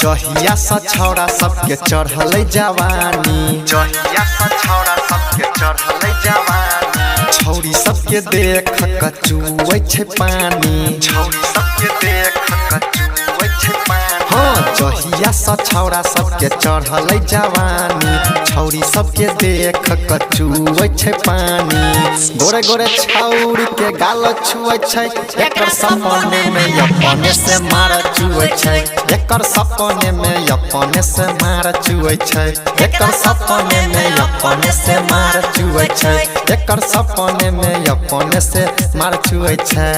जहिया सा छौड़ा सबके चढ़ल जवानी छौरी सबके देख कचुए छे पानी हाँ जहिया सा छौड़ा सबके चढ़ल जवानी छौरी सबके देख कचुए छे पानी गोरे गोरे छौरी के गाल छुए छे एकर सपने में अपने से मार चुए छे एकर सपने में अपने से मार चुए छे एकर सपने में अपने से मार चुए छे एकर सपने में अपने से मार चुए छे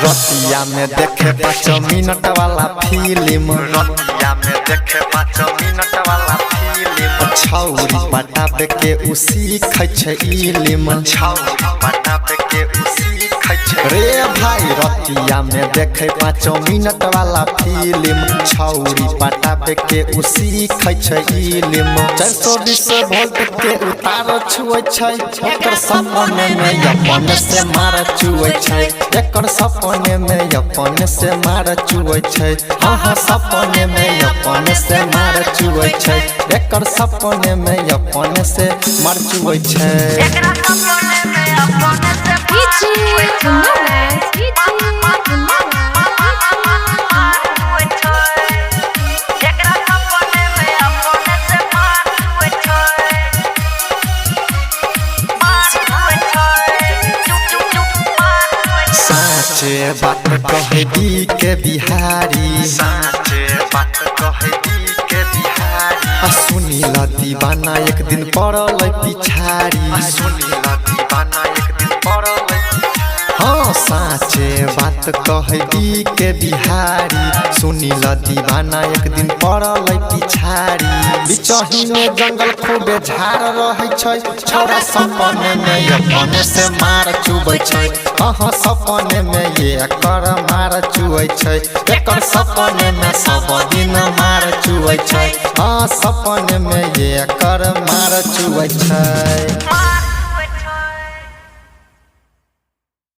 रतिया में देखे 5 मिनट वाला फिल्म छौरी पटाबे के उसी खै इल्म रे भाई रतिया में देखे 5 मिनट वाला फिल्म छौरी पटाबे के उसी खै इल्म 420 वोल्ट के उतार छुए छै एकर सपने में अपने से मार चुए छै एकर सपने में अपने से मार चुए छै हाँ सपने में अपने से मार चुए छै एकर सपने में अपने से मार चुए छै साचे बात कहे दी के बिहारी सुनी ल दीवाना एक दिन पड़ल पिछारी हाँ साचे बात कहे दी के बिहारी सुनी ल दीवाना एक दिन पड़ल पिछारी बिचही में जंगल खूबे झाड़ रहे छै छौड़ा सपने में अपने से मार चुबै छै हाँ सपने में ये एकर मार चुए छै एकर सपने में सब दिन मार चुए छै हाँ सपने में ये एकर मार चुए छै।